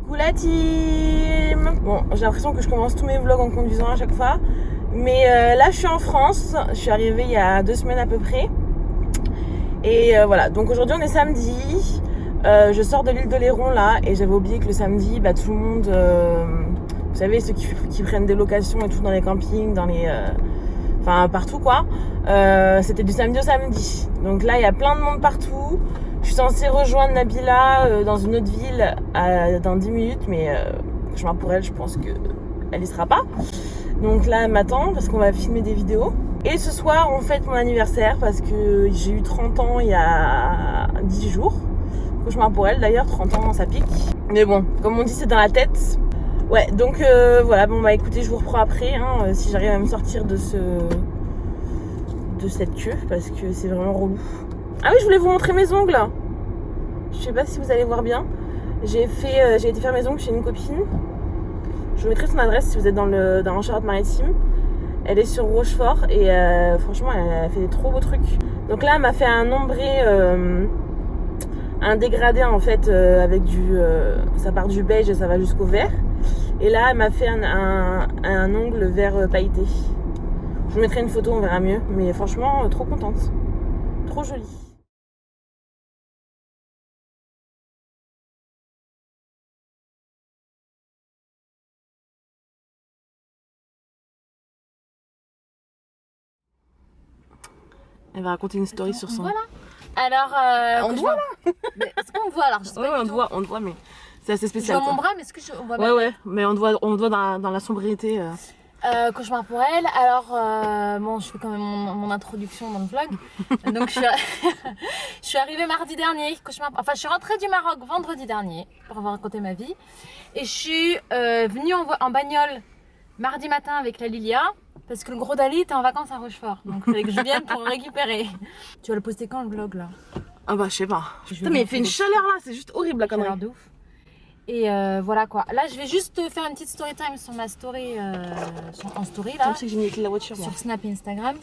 Coucou la team. Bon, j'ai l'impression que je commence tous mes vlogs en conduisant à chaque fois. Mais là, je suis en France. Je suis arrivée il y a 2 semaines à peu près. Et voilà, donc aujourd'hui on est samedi. Je sors de l'île d'Oléron là. Et j'avais oublié que le samedi, tout le monde... vous savez, ceux qui prennent des locations et tout dans les campings, dans les... Enfin, partout quoi. C'était du samedi au samedi. Donc là, il y a plein de monde partout. Je suis censée rejoindre Nabila dans une autre ville dans 10 minutes. Mais chemin pour elle, je pense qu'elle y sera pas. Donc là, elle m'attend parce qu'on va filmer des vidéos. Et ce soir, on fête mon anniversaire parce que j'ai eu 30 ans il y a 10 jours. Cauchemar pour elle d'ailleurs, 30 ans, ça pique. Mais bon, comme on dit, c'est dans la tête. Ouais, donc voilà, bon bah écoutez, je vous reprends après, hein, si j'arrive à me sortir de cette queue, parce que c'est vraiment relou. Ah oui, je voulais vous montrer mes ongles. Je sais pas si vous allez voir bien. J'ai été faire mes ongles chez une copine. Je vous mettrai son adresse si vous êtes dans la Charente-Maritime. Elle est sur Rochefort et franchement, elle a fait des trop beaux trucs. Donc là, elle m'a fait un ombré, un dégradé en fait, avec ça part du beige et ça va jusqu'au vert. Et là, elle m'a fait un ongle vert pailleté. Je vous mettrai une photo, on verra mieux. Mais franchement, trop contente. Trop jolie. Elle va raconter une story sur son... Voilà. Alors, on te voit là. Mais est-ce qu'on me voit alors? Ouais, on te voit, mais c'est assez spécial. Je vois mon bras, mais est-ce que on voit Ouais, mais on te voit dans la sobriété. Cauchemar pour elle. Alors, bon, je fais quand même mon introduction dans le vlog. Donc, je suis arrivée mardi dernier. Enfin, je suis rentrée du Maroc vendredi dernier pour avoir raconté ma vie. Et je suis venue en bagnole mardi matin avec la Lilia. Parce que le gros Dali était en vacances à Rochefort. Donc, il fallait que je vienne pour récupérer. Tu vas le poster quand le vlog là? Ah bah, je sais pas. Putain, mais il fait une chaleur là, c'est juste horrible la connerie. Chaleur de ouf. Et voilà quoi. Là, je vais juste faire une petite story time sur ma story, en story là. Je sais que j'ai mis la voiture. Sur Snap et Instagram.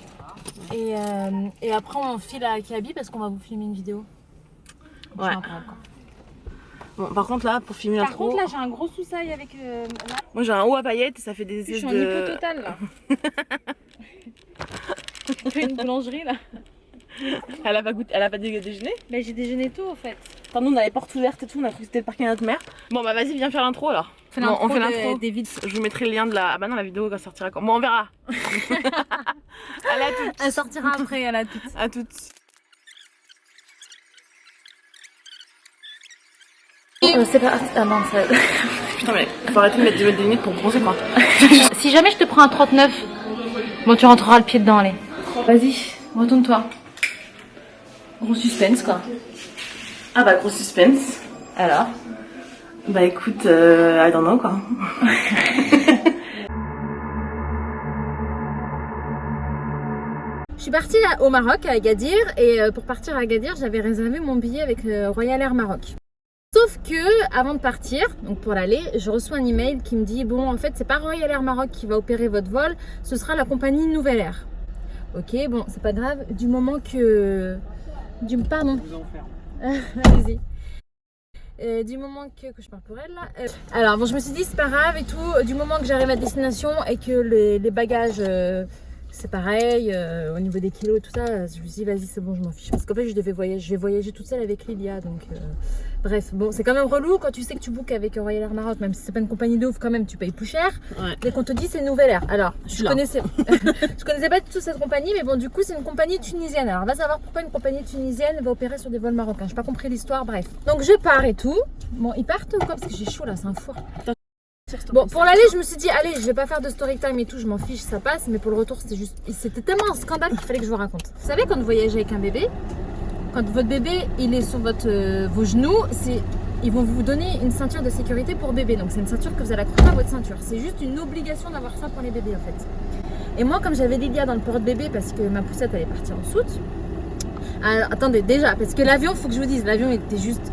Et après, on file à Kaby parce qu'on va vous filmer une vidéo. Ouais. Bon, par contre là, pour filmer l'intro... Par contre là, j'ai un gros soussail avec... là. Moi j'ai un haut à paillettes et ça fait des Je suis en hypo total là. J'ai une boulangerie là. Elle a pas déjeuné? Mais j'ai déjeuné tôt en fait. Attends, nous on a les portes ouvertes et tout, on a cru que c'était le parking à notre mère. Bon bah vas-y, viens faire l'intro alors. On fait l'intro des vidéos. Je vous mettrai le lien de la... Ah bah non, la vidéo va sortira quand... Bon, on verra. À la toute. Elle sortira après, à la toute. À toutes. C'est pas... Ah non, ça... Putain mais faut arrêter de mettre des limites pour bronzer quoi. Si jamais je te prends un 39, bon tu rentreras le pied dedans, allez. Vas-y, retourne-toi. Gros suspense quoi. Ah bah gros suspense. Alors? Bah écoute, I don't know quoi. Je suis partie là, au Maroc à Agadir et pour partir à Agadir j'avais réservé mon billet avec Royal Air Maroc. Sauf que avant de partir, donc pour l'aller, je reçois un email qui me dit bon en fait c'est pas Royal Air Maroc qui va opérer votre vol, ce sera la compagnie Nouvelle Air. Ok, bon c'est pas grave, du moment que... Pardon. Allez-y. Du moment que je parle pour elle là. Alors bon je me suis dit c'est pas grave et tout, du moment que j'arrive à destination et que les bagages c'est pareil, au niveau des kilos et tout ça, je me suis dit vas-y c'est bon je m'en fiche. Parce qu'en fait je vais voyager toute seule avec Lilia donc bref, bon c'est quand même relou quand tu sais que tu bookes avec Royal Air Maroc, même si c'est pas une compagnie de ouf quand même tu payes plus cher. Ouais. Et qu'on te dit c'est Nouvelle Air. Alors je connaissais pas du tout cette compagnie mais bon du coup c'est une compagnie tunisienne. Alors on va savoir pourquoi une compagnie tunisienne va opérer sur des vols marocains. J'ai pas compris l'histoire, bref. Donc je pars et tout. Bon ils partent ou quoi? Parce que j'ai chaud là, c'est un four. Bon pour l'aller je me suis dit allez je vais pas faire de story time et tout, je m'en fiche ça passe, mais pour le retour c'était tellement un scandale qu'il fallait que je vous raconte. Vous savez quand vous voyagez avec un bébé, quand votre bébé il est sur vos genoux, ils vont vous donner une ceinture de sécurité pour bébé, donc c'est une ceinture que vous allez accrocher à votre ceinture, c'est juste une obligation d'avoir ça pour les bébés en fait. Et moi comme j'avais Lilia dans le porte-bébé parce que ma poussette allait partir en soute, alors, attendez déjà parce que l'avion, faut que je vous dise, l'avion était juste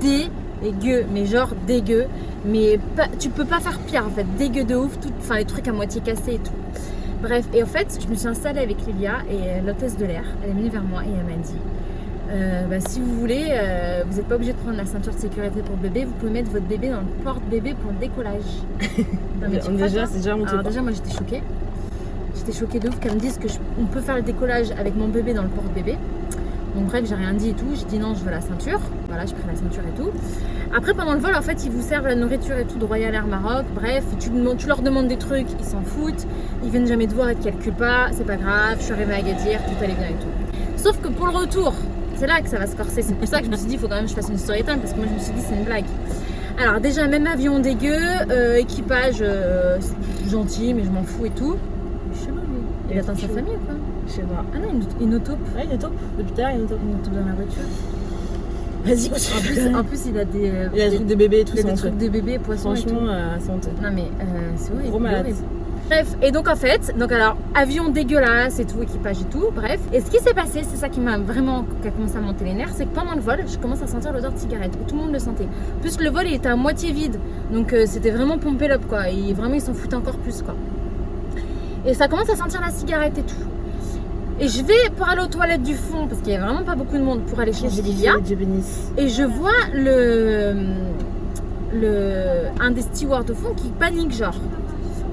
dégueu, mais genre dégueu, mais tu peux pas faire pire en fait, dégueu de ouf, enfin les trucs à moitié cassés et tout. Bref, et en fait je me suis installée avec Lilia et l'hôtesse de l'air, elle est venue vers moi et elle m'a dit Si vous voulez, vous n'êtes pas obligé de prendre la ceinture de sécurité pour le bébé. Vous pouvez mettre votre bébé dans le porte-bébé pour le décollage. Non, mais déjà, c'est déjà monté. Alors déjà, moi j'étais choquée. J'étais choquée de ouf qu'elle me dise qu'on peut faire le décollage avec mon bébé dans le porte-bébé. Donc bref, j'ai rien dit et tout. J'ai dit non, je veux la ceinture. Voilà, j'ai pris la ceinture et tout. Après, pendant le vol, en fait, ils vous servent la nourriture et tout de Royal Air Maroc. Bref, tu leur demandes des trucs, ils s'en foutent. Ils viennent jamais te voir, ils te calculent pas. C'est pas grave, je suis arrivée à Agadir, tout allait bien et tout. Sauf que pour le retour, c'est là que ça va se corser. C'est pour ça que je me suis dit, il faut quand même que je fasse une story time parce que moi, je me suis dit, c'est une blague. Alors déjà, même avion dégueu, équipage gentil, mais je m'en fous et tout. Je sais pas, il attend sa famille ou quoi? Je sais pas. Ah non, une auto. Ouais, une auto. Depuis tout à l'heure, une auto. Une auto dans la voiture. Vas-y, continue. En plus, il a des. Il a des trucs de bébé et tout. Il a des trucs de bébé, poissons et tout. Franchement, c'est honteux. Non mais c'est horrible. Gros malade. Bref, et donc en fait, alors avion dégueulasse et tout, équipage et tout, bref. Et ce qui s'est passé, c'est ça qui a commencé à monter les nerfs, c'est que pendant le vol, je commence à sentir l'odeur de cigarette. Et tout le monde le sentait. Plus le vol, il était à moitié vide, donc c'était vraiment pompé l'up quoi. Et vraiment, ils s'en foutent encore plus quoi. Et ça commence à sentir la cigarette et tout. Et je vais pour aller aux toilettes du fond, parce qu'il n'y a vraiment pas beaucoup de monde pour aller changer Livia. Et je vois un des stewards au fond qui panique genre.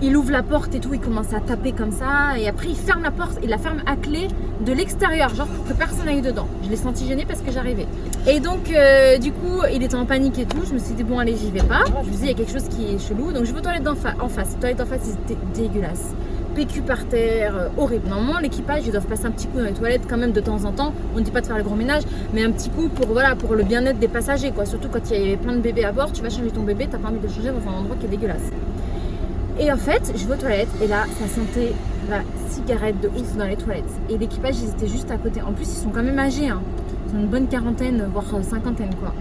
Il ouvre la porte et tout, il commence à taper comme ça. Et après il ferme la porte, il la ferme à clé de l'extérieur, genre pour que personne n'aille dedans. Je l'ai senti gêné parce que j'arrivais. Et donc du coup il était en panique et tout. Je me suis dit bon allez j'y vais pas. Je me suis dit il y a quelque chose qui est chelou. Donc je vais aux toilettes en face. Les toilettes en face c'était dégueulasse. PQ par terre, horrible. Normalement l'équipage ils doivent passer un petit coup dans les toilettes quand même de temps en temps. On ne dit pas de faire le grand ménage, mais un petit coup pour le bien-être des passagers quoi. Surtout quand il y avait plein de bébés à bord, tu vas changer ton bébé, t'as pas envie de le changer dans un endroit qui est dégueulasse. Et en fait, je vais aux toilettes et là, ça sentait la cigarette de ouf dans les toilettes. Et l'équipage, ils étaient juste à côté. En plus, ils sont quand même âgés. Hein. Ils ont une bonne quarantaine, voire cinquantaine quoi.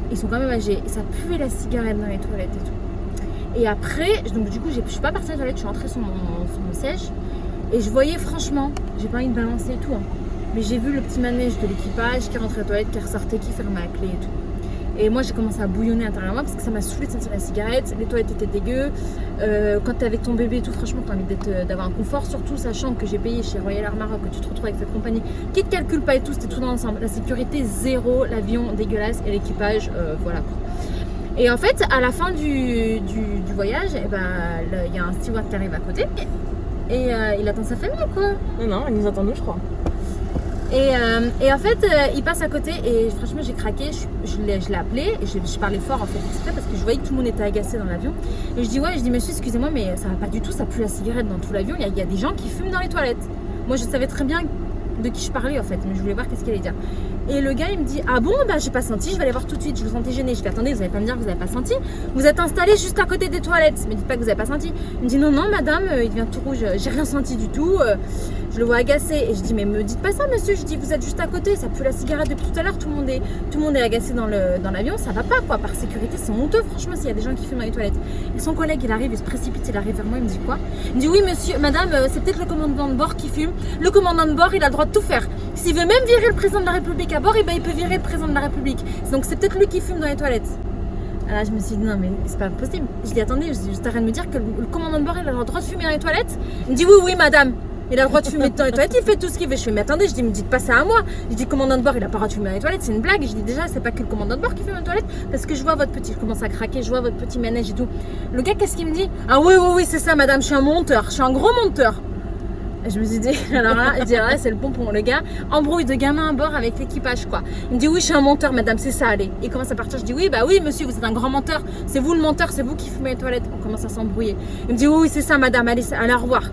Ils sont quand même âgés. Et ça puait la cigarette dans les toilettes et tout. Et après, donc du coup, je suis pas partie à la toilette, je suis rentrée sur mon siège. Et je voyais franchement, j'ai pas envie de balancer et tout. Hein, mais j'ai vu le petit manège de l'équipage qui rentrait à la toilette, qui ressortait, qui fermait à clé et tout. Et moi j'ai commencé à bouillonner intérieurement parce que ça m'a saoulé de sentir la cigarette, les toilettes étaient dégueu. Quand t'es avec ton bébé et tout, franchement t'as envie d'avoir un confort, surtout sachant que j'ai payé chez Royal Air Maroc, que tu te retrouves avec cette compagnie qui te calcule pas et tout, c'était tout dans l'ensemble. La sécurité zéro, l'avion dégueulasse et l'équipage, voilà quoi. Et en fait à la fin du voyage, il y a un steward qui arrive à côté et il attend sa famille quoi. Non, il nous attend nous je crois. Et en fait, il passe à côté et franchement j'ai craqué, je l'ai appelé et je parlais fort en fait exprès parce que je voyais que tout le monde était agacé dans l'avion. Et je dis monsieur excusez-moi mais ça va pas du tout, ça pue la cigarette dans tout l'avion, il y a des gens qui fument dans les toilettes. Moi je savais très bien de qui je parlais en fait, mais je voulais voir qu'est-ce qu'il allait dire. Et le gars il me dit ah bon j'ai pas senti, je vais aller voir tout de suite, je le sentais gêné. Je dis attendez vous allez pas me dire que vous avez pas senti, vous êtes installé juste à côté des toilettes, me dites pas que vous avez pas senti. Il me dit non madame, il devient tout rouge, j'ai rien senti du tout, je le vois agacé et je dis mais me dites pas ça monsieur, je dis vous êtes juste à côté, ça pue la cigarette depuis tout à l'heure, tout le monde est agacé dans l'avion, ça va pas quoi, par sécurité c'est honteux franchement s'il y a des gens qui fument dans les toilettes. Et son collègue il arrive, il se précipite, il arrive vers moi, il me dit quoi? Il me dit oui monsieur, madame c'est peut-être le commandant de bord qui fume, le commandant de bord il a le droit de tout faire, s'il veut même virer le président de la République à bord, et il peut virer le président de la République, donc c'est peut-être lui qui fume dans les toilettes. Alors je me suis dit non mais c'est pas possible, je dis attendez, je t'arrête de me dire que le commandant de bord il a le droit de fumer dans les toilettes? Il me dit oui madame, il a le droit de fumer dans les toilettes, il fait tout ce qu'il veut. Je fais mais attendez, je dis me dites pas ça à moi. Je dis commandant de bord il a pas le droit de fumer dans les toilettes, c'est une blague. Je dis déjà c'est pas que le commandant de bord qui fume dans les toilettes, parce que je vois votre petit, je commence à craquer, je vois votre petit manège et tout. Le gars qu'est-ce qu'il me dit? Ah oui c'est ça madame, je suis un monteur, je suis un gros monteur. Et je me suis dit, alors là, je dis, ah, c'est le pompon, le gars, embrouille de gamin à bord avec l'équipage, quoi. Il me dit, oui, je suis un menteur, madame, c'est ça, allez. Il commence à partir, je dis, oui, monsieur, vous êtes un grand menteur, c'est vous le menteur, c'est vous qui fumez les toilettes. On commence à s'embrouiller. Il me dit, oui, c'est ça, madame, allez, au revoir.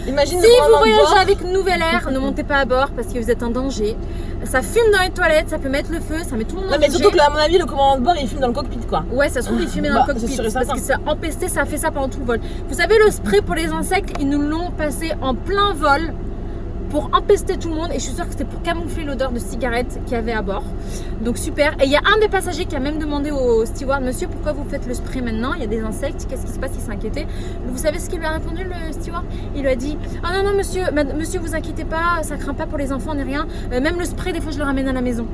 Imagine si vous voyagez avec Nouvelle Air, ne montez pas à bord parce que vous êtes en danger. Ça fume dans les toilettes, ça peut mettre le feu, ça met tout le monde en danger. Mais surtout que là, à mon avis, le commandant de bord il fume dans le cockpit quoi. Ouais, ça se trouve il fumait dans le cockpit parce que ça empesté, ça a fait ça pendant tout le vol. Vous savez, le spray pour les insectes, ils nous l'ont passé en plein vol pour empester tout le monde et je suis sûre que c'était pour camoufler l'odeur de cigarette qu'il y avait à bord. Donc super. Et il y a un des passagers qui a même demandé au steward, monsieur pourquoi vous faites le spray maintenant, il y a des insectes, qu'est-ce qui se passe? Il s'est inquiété. Vous savez ce qu'il lui a répondu le steward? Il lui a dit ah non monsieur vous inquiétez pas, ça craint pas pour les enfants ni rien, même le spray des fois je le ramène à la maison.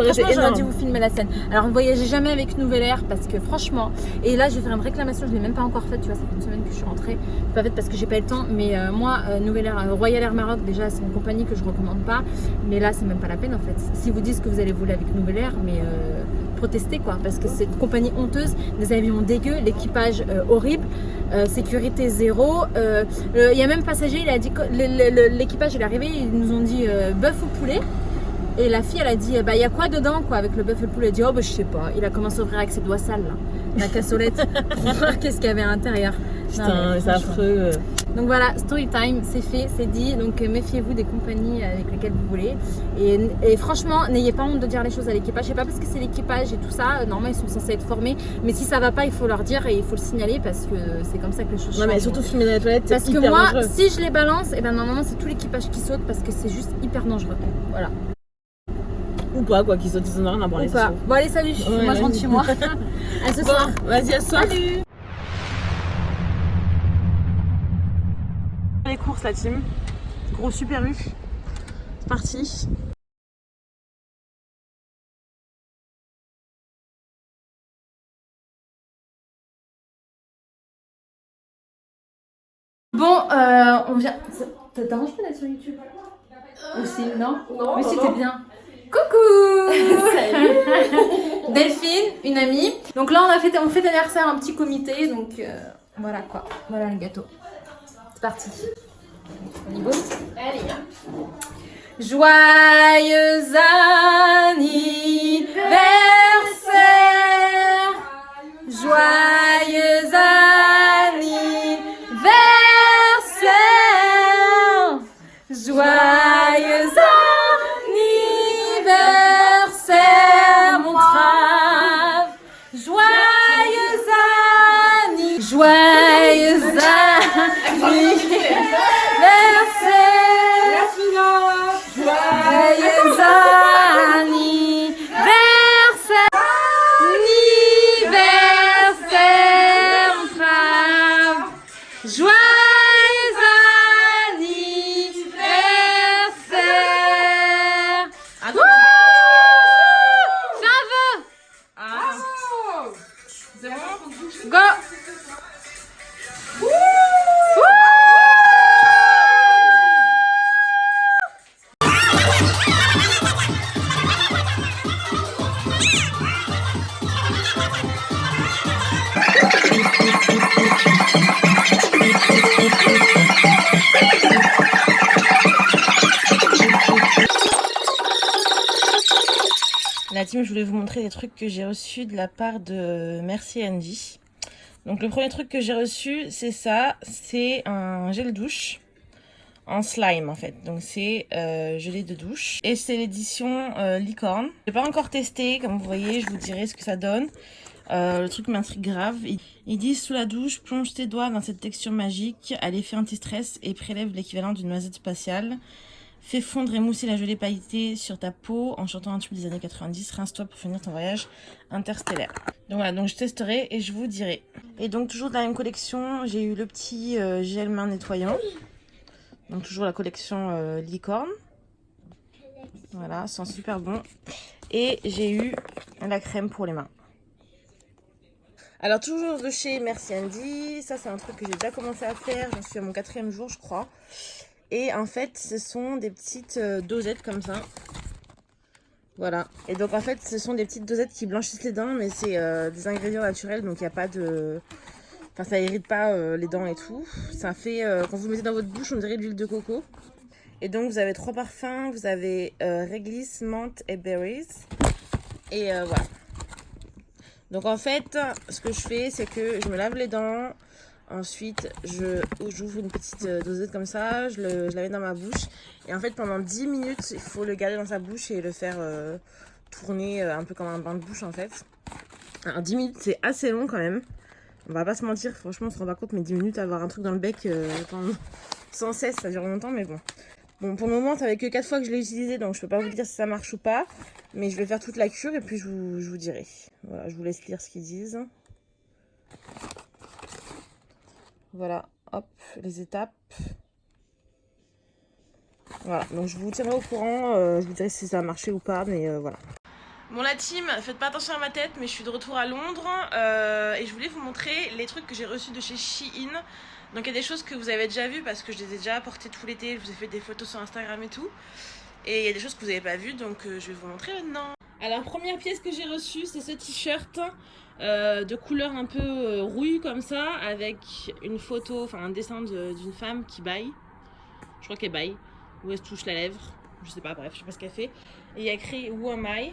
aurait été Franchement, j'aurais dû énorme. vous filmer la scène. Alors, ne voyagez jamais avec Nouvelle Air parce que franchement, et là, je vais faire une réclamation. Je l'ai même pas encore faite. Tu vois, ça fait une semaine que je suis rentrée. Pas faite parce que j'ai pas eu le temps. Mais moi, Nouvelle Air, Royal Air Maroc, déjà, c'est une compagnie que je recommande pas. Mais là, c'est même pas la peine en fait. Si vous dites que vous allez voler avec Nouvelle Air, mais protestez quoi, parce que c'est une compagnie honteuse, des avions dégueux, l'équipage horrible, sécurité zéro. Il y a même passager, il a dit l'équipage il est arrivé, ils nous ont dit bœuf ou poulet. Et la fille, elle a dit, bah, il y a quoi dedans, quoi, avec le bœuf et le poulet? Elle a dit, oh, bah, je sais pas. Il a commencé à ouvrir avec ses doigts sales, là, la cassolette, pour voir qu'est-ce qu'il y avait à l'intérieur. Putain, c'est affreux. Donc voilà, story time, c'est fait, c'est dit. Donc méfiez-vous des compagnies avec lesquelles vous voulez. Et franchement, n'ayez pas honte de dire les choses à l'équipage. C'est pas parce que c'est l'équipage et tout ça. Normalement, ils sont censés être formés. Mais si ça va pas, il faut leur dire et il faut le signaler parce que c'est comme ça que les choses changent. Non, mais surtout filmer dans les toilettes, c'est parce que hyper moi, dangereux. si je les balance, et ben normalement, c'est tout l'équipage qui saute parce que c'est juste hyper dangereux. Voilà. Ou pas, quoi, qu'ils sautent, ils en ont rien à branler. Ou pas. Bon, allez, salut. Ouais, moi, je rentre vas-y. chez moi. À ce soir. Vas-y, à ce soir. Salut. Les courses, la team. Gros Super U. C'est parti. Bon, on vient. Ça te dérange pas d'être sur YouTube aussi, non? Non, mais si non. t'es bien. Coucou. Salut. Delphine, une amie. Donc là, on fait anniversaire un petit comité, donc voilà quoi. Voilà le gâteau. C'est parti. On y go. Allez. Joyeux anniversaire. Joyeux anniversaire. Joyeux anniversaire, mon trave. Joyeux anniversaire. Joyeux anniversaire. Joyeux anniversaire. Anniversaire, mon trave. Joyeux anniversaire. Wouh! Fais un vœu. Go. La team, je voulais vous montrer des trucs que j'ai reçus de la part de Merci Andy. Donc le premier truc que j'ai reçu, c'est ça. C'est un gel douche en slime en fait. Donc c'est gelé de douche. Et c'est l'édition Licorne. Je n'ai pas encore testé, comme vous voyez, je vous dirai ce que ça donne. Le truc m'intrigue grave. Ils disent sous la douche, plonge tes doigts dans cette texture magique à l'effet anti-stress et prélève l'équivalent d'une noisette spatiale. Fais fondre et mousser la gelée pailletée sur ta peau en chantant un tube des années 90. Rince-toi pour finir ton voyage interstellaire. Donc voilà, donc je testerai et je vous dirai. Et donc toujours dans la même collection, j'ai eu le petit gel main nettoyant. Donc toujours la collection Licorne. Voilà, sent super bon. Et j'ai eu la crème pour les mains. Alors toujours de chez Merci Andy. Ça c'est un truc que j'ai déjà commencé à faire. J'en suis à mon 4e jour je crois. Et en fait, ce sont des petites dosettes comme ça. Voilà. Et donc en fait, ce sont des petites dosettes qui blanchissent les dents, mais c'est des ingrédients naturels, donc il n'y a pas de... Enfin, ça irrite pas les dents et tout. Ça fait, quand vous le mettez dans votre bouche, on dirait de l'huile de coco. Et donc vous avez 3 parfums. Vous avez réglisse, menthe et berries. Et voilà. Donc en fait, ce que je fais, c'est que je me lave les dents. Ensuite, j'ouvre une petite dosette comme ça, je la mets dans ma bouche. Et en fait, pendant 10 minutes, il faut le garder dans sa bouche et le faire tourner un peu comme un bain de bouche en fait. Alors 10 minutes, c'est assez long quand même. On va pas se mentir, franchement, on se rend pas compte, mais 10 minutes, avoir un truc dans le bec sans cesse, ça dure longtemps, mais bon. Bon, pour le moment, ça fait que 4 fois que je l'ai utilisé, donc je peux pas vous dire si ça marche ou pas. Mais je vais faire toute la cure et puis je vous dirai. Voilà, je vous laisse lire ce qu'ils disent. Voilà, hop, les étapes. Voilà, donc je vous tiendrai au courant, je vous dirai si ça a marché ou pas, mais voilà. Bon la team, faites pas attention à ma tête, mais je suis de retour à Londres et je voulais vous montrer les trucs que j'ai reçus de chez Shein. Donc il y a des choses que vous avez déjà vues parce que je les ai déjà apportées tout l'été, je vous ai fait des photos sur Instagram et tout. Et il y a des choses que vous n'avez pas vues, donc je vais vous montrer maintenant. Alors première pièce que j'ai reçue, c'est ce t-shirt de couleur un peu rouille comme ça, avec une photo, enfin un dessin d'une femme qui baille. Je crois qu'elle baille, ou elle se touche la lèvre, je sais pas, bref, je sais pas ce qu'elle fait. Et il y a écrit Who am I?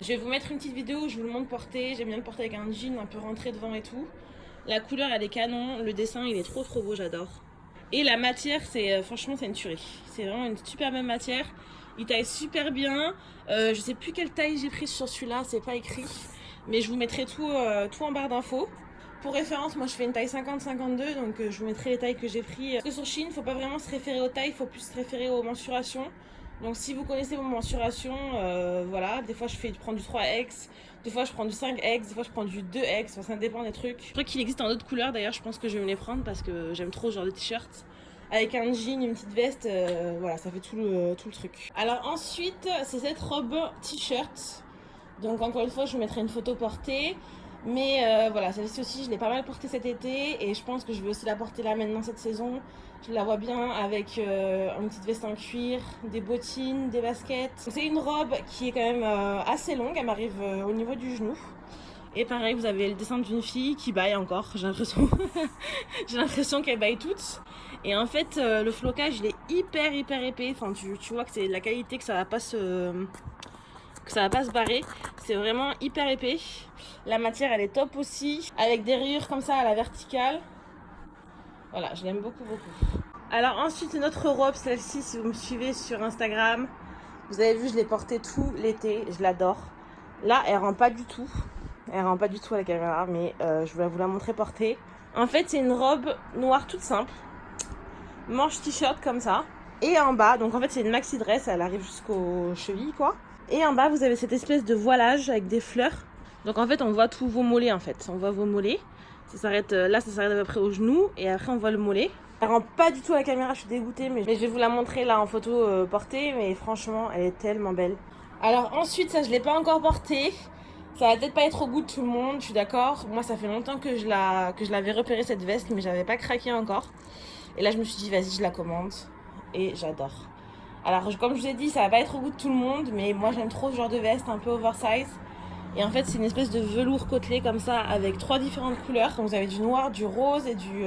Je vais vous mettre une petite vidéo où je vous le montre porter. J'aime bien le porter avec un jean un peu rentré devant et tout. La couleur elle est canon, le dessin il est trop beau, j'adore. Et la matière, c'est franchement c'est une tuerie. C'est vraiment une super belle matière. Il taille super bien. Je sais plus quelle taille j'ai prise sur celui-là, c'est pas écrit. Mais je vous mettrai tout en barre d'infos. Pour référence, moi je fais une taille 50-52, donc je vous mettrai les tailles que j'ai pris. Parce que sur Shein, il ne faut pas vraiment se référer aux tailles, il faut plus se référer aux mensurations. Donc si vous connaissez vos mensurations, voilà, des fois je prends du 3X, des fois je prends du 5X, des fois je prends du 2X, enfin, ça dépend des trucs. Je crois qu'il existe en d'autres couleurs d'ailleurs, je pense que je vais me les prendre parce que j'aime trop ce genre de t-shirt. Avec un jean, une petite veste, voilà, ça fait tout le truc. Alors ensuite, c'est cette robe t-shirt. Donc encore une fois, je vous mettrai une photo portée. Mais voilà, celle-ci aussi, je l'ai pas mal portée cet été et je pense que je vais aussi la porter là maintenant cette saison. Je la vois bien avec une petite veste en cuir, des bottines, des baskets. C'est une robe qui est quand même assez longue, elle m'arrive au niveau du genou. Et pareil, vous avez le dessin d'une fille qui baille encore, j'ai l'impression. J'ai l'impression qu'elle baille toutes. Et en fait, le flocage, il est hyper épais. Enfin, tu vois que c'est de la qualité, que ça va pas se barrer. C'est vraiment hyper épais. La matière elle est top aussi, avec des rayures comme ça à la verticale. Voilà, je l'aime beaucoup. Alors ensuite notre robe, celle-ci, si vous me suivez sur Instagram, vous avez vu, je l'ai portée tout l'été, je l'adore. Là elle rend pas du tout à la caméra, mais je vais vous la montrer portée. En fait c'est une robe noire toute simple, manche t-shirt comme ça, et en bas, donc en fait c'est une maxi dress, elle arrive jusqu'aux chevilles quoi. Et en bas vous avez cette espèce de voilage avec des fleurs. Donc en fait on voit tous vos mollets en fait. On voit vos mollets. Ça s'arrête là, ça s'arrête à peu près au genou. Et après on voit le mollet. Elle rend pas du tout à la caméra, je suis dégoûtée. Mais je vais vous la montrer là en photo portée. Mais franchement elle est tellement belle. Alors ensuite ça je l'ai pas encore portée. Ça va peut-être pas être au goût de tout le monde, je suis d'accord. Moi ça fait longtemps que je l'avais repéré cette veste. Mais j'avais pas craqué encore. Et là je me suis dit vas-y je la commande. Et j'adore. Alors comme je vous ai dit, ça va pas être au goût de tout le monde, mais moi j'aime trop ce genre de veste un peu oversize. Et en fait c'est une espèce de velours côtelé comme ça avec 3 différentes couleurs. Donc vous avez du noir, du rose et du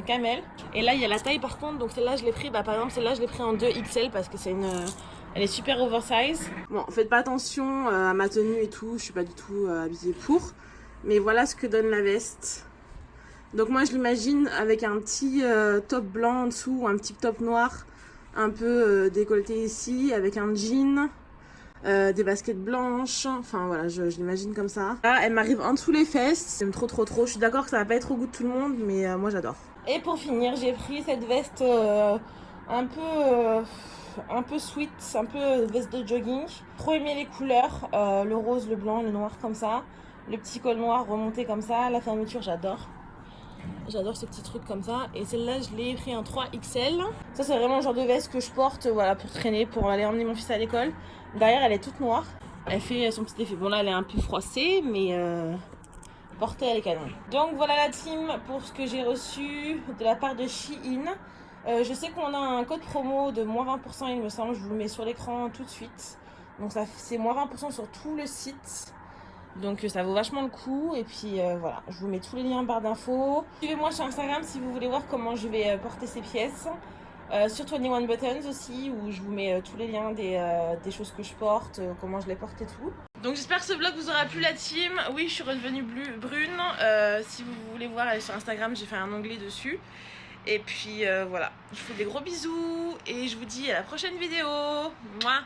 camel. Et là il y a la taille par contre, donc celle-là je l'ai pris, par exemple celle-là je l'ai pris en 2XL parce que elle est super oversize. Bon, faites pas attention à ma tenue et tout, je suis pas du tout habillée pour. Mais voilà ce que donne la veste. Donc moi je l'imagine avec un petit top blanc en dessous ou un petit top noir. Un peu décolleté ici avec un jean, des baskets blanches, enfin voilà je l'imagine comme ça. Là elle m'arrive en dessous les fesses, j'aime trop, je suis d'accord que ça va pas être au goût de tout le monde mais moi j'adore. Et pour finir j'ai pris cette veste un peu sweet, un peu veste de jogging. Trop aimé les couleurs, le rose, le blanc, le noir comme ça, le petit col noir remonté comme ça, la fermeture j'adore. J'adore ces petits trucs comme ça. Et celle-là, je l'ai pris en 3XL. Ça, c'est vraiment le genre de veste que je porte voilà, pour traîner, pour aller emmener mon fils à l'école. Derrière, elle est toute noire. Elle fait son petit effet. Bon, là, elle est un peu froissée, mais portée, elle est canon. Donc, voilà la team pour ce que j'ai reçu de la part de Shein. Je sais qu'on a un code promo de moins 20%, il me semble. Je vous le mets sur l'écran tout de suite. Donc, c'est moins 20% sur tout le site. Donc ça vaut vachement le coup et puis voilà, je vous mets tous les liens en barre d'infos. Suivez-moi sur Instagram si vous voulez voir comment je vais porter ces pièces. Sur 21 Buttons aussi où je vous mets tous les liens des choses que je porte, comment je les porte et tout. Donc j'espère que ce vlog vous aura plu la team. Oui je suis redevenue brune, si vous voulez voir allez sur Instagram, j'ai fait un onglet dessus. Et puis voilà, je vous fais des gros bisous et je vous dis à la prochaine vidéo. Mouah.